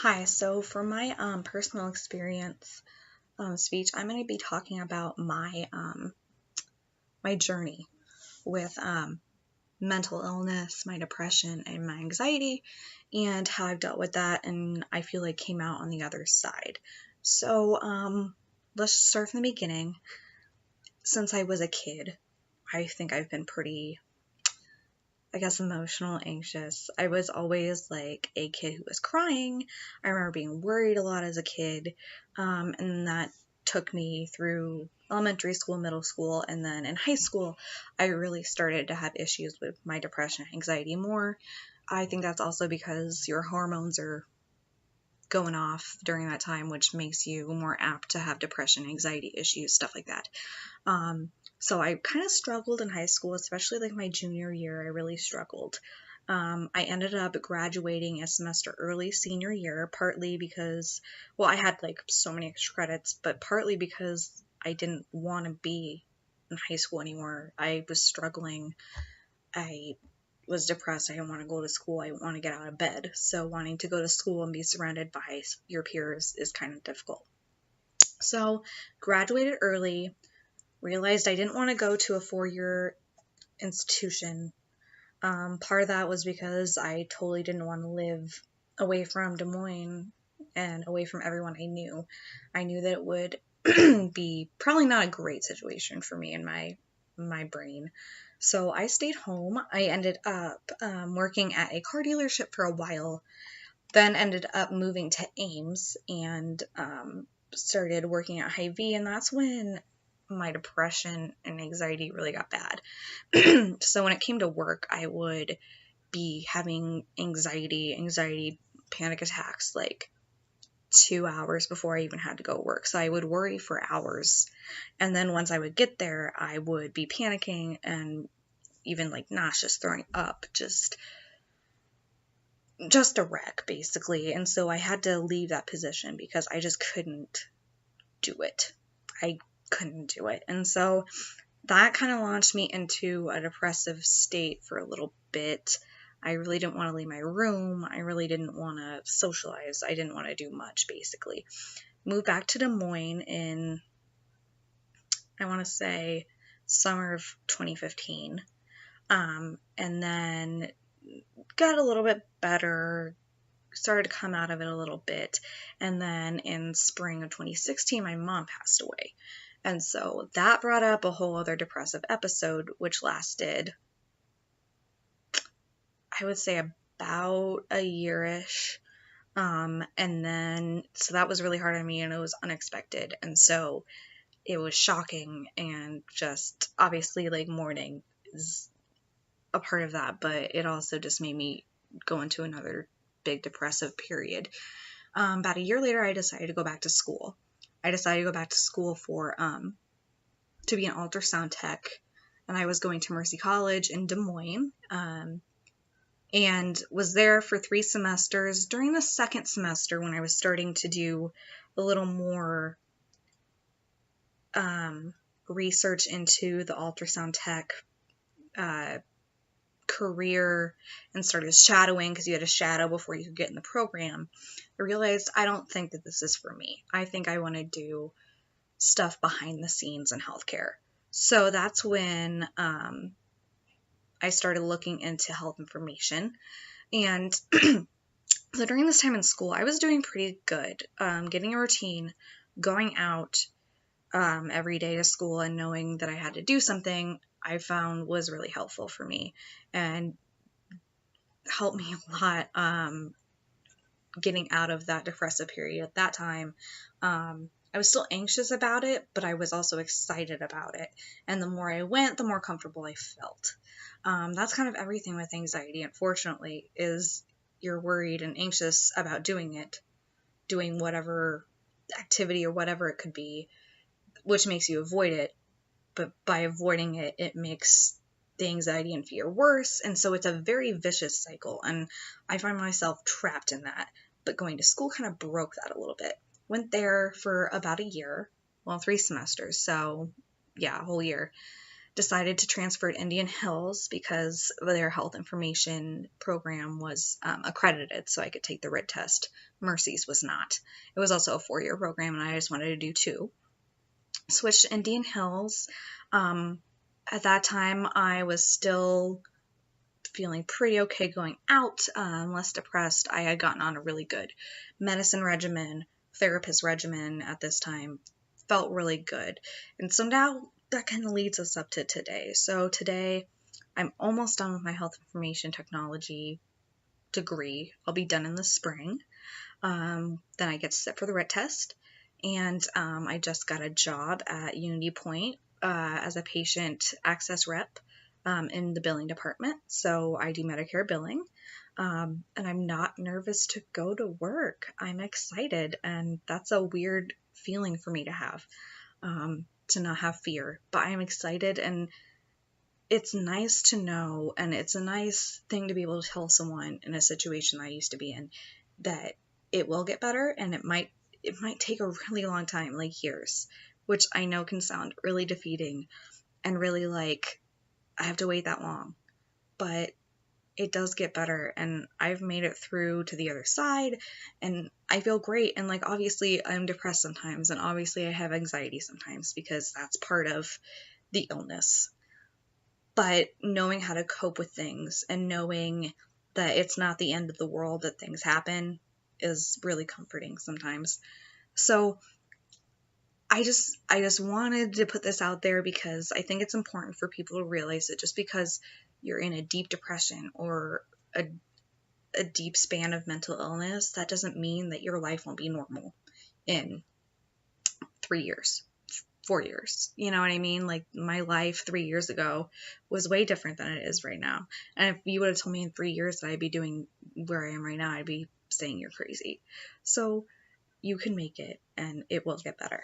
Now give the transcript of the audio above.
Hi, so for my personal experience speech, I'm going to be talking about my journey with mental illness, my depression, and my anxiety, and how I've dealt with that, and I feel like came out on the other side. So let's start from the beginning. Since I was a kid, I think I've been pretty, I guess, emotional, anxious. I was always like a kid who was crying. I remember being worried a lot as a kid, and that took me through elementary school, middle school, and then in high school, I really started to have issues with my depression and anxiety more. I think that's also because your hormones are going off during that time, which makes you more apt to have depression, anxiety issues, stuff like that. Um, so I kind of struggled in high school, especially like my junior year. I really struggled. I ended up graduating a semester early senior year, partly because, well, I had like so many extra credits, but partly because I didn't want to be in high school anymore. I was struggling. I was depressed. I didn't want to go to school. I didn't want to get out of bed. So wanting to go to school and be surrounded by your peers is kind of difficult. So graduated early, realized I didn't want to go to a 4-year institution. Part of that was because I totally didn't want to live away from Des Moines and away from everyone I knew. I knew that it would be probably not a great situation for me and my brain. So I stayed home. I ended up working at a car dealership for a while, then ended up moving to Ames and started working at Hy-Vee, and that's when my depression and anxiety really got bad. So when it came to work, I would be having anxiety, panic attacks like 2 hours before I even had to go work. So I would worry for hours. And then once I would get there, I would be panicking and even like nauseous, throwing up, just a wreck basically. And so I had to leave that position because I just couldn't do it. I couldn't do it. And so that kind of launched me into a depressive state for a little bit. I really didn't want to leave my room. I really didn't want to socialize. I didn't want to do much, basically. Moved back to Des Moines in, I want to say, summer of 2015. And then got a little bit better, started to come out of it a little bit. And then in spring of 2016, my mom passed away. And so that brought up a whole other depressive episode, which lasted, I would say, about a year-ish. And then, so that was really hard on me and it was unexpected. And so it was shocking, and just obviously like mourning is a part of that, but it also just made me go into another big depressive period. About a year later, I decided to go back to school. I decided to go back to school for, to be an ultrasound tech, and I was going to Mercy College in Des Moines, and was there for 3 semesters. During the second semester, when I was starting to do a little more research into the ultrasound tech career and started shadowing, because you had to shadow before you could get in the program, I realized I don't think that this is for me. I think I want to do stuff behind the scenes in healthcare. So that's when I started looking into health information. And so during this time in school, I was doing pretty good, getting a routine, going out every day to school, and knowing that I had to do something, I found was really helpful for me and helped me a lot getting out of that depressive period at that time. I was still anxious about it, but I was also excited about it. And the more I went, the more comfortable I felt. That's kind of everything with anxiety, unfortunately, is you're worried and anxious about doing it, doing whatever activity or whatever it could be, which makes you avoid it. But by avoiding it, it makes the anxiety and fear worse. And so it's a very vicious cycle. And I find myself trapped in that. But going to school kind of broke that a little bit. Went there for about a year, well, 3 semesters. So yeah, a whole year. decided to transfer to Indian Hills because their health information program was accredited, so I could take the RIT test. Mercy's was not. It was also a 4-year program, and I just wanted to do 2. Switched to Indian Hills. At that time, I was still feeling pretty okay going out, less depressed. I had gotten on a really good medicine regimen, therapist regimen at this time, felt really good. And so now that kind of leads us up to today. So today, I'm almost done with my health information technology degree. I'll be done in the spring. Then I get to sit for the RIT test. And I just got a job at Unity Point as a patient access rep in the billing department. So I do Medicare billing. And I'm not nervous to go to work. I'm excited. And that's a weird feeling for me to have, to not have fear. But I'm excited, and it's nice to know, and it's a nice thing to be able to tell someone in a situation I used to be in that it will get better, and it might take a really long time, like years, which I know can sound really defeating and really like I have to wait that long, but it does get better, and I've made it through to the other side, and I feel great. And like, obviously I'm depressed sometimes, and obviously I have anxiety sometimes because that's part of the illness, but knowing how to cope with things and knowing that it's not the end of the world that things happen is really comforting sometimes. So I just wanted to put this out there because I think it's important for people to realize that just because you're in a deep depression or a deep span of mental illness, that doesn't mean that your life won't be normal in 3 years, 4 years. You know what I mean? Like, my life 3 years ago was way different than it is right now. And if you would have told me in 3 years that I'd be doing where I am right now, I'd be saying you're crazy. So you can make it, and it will get better.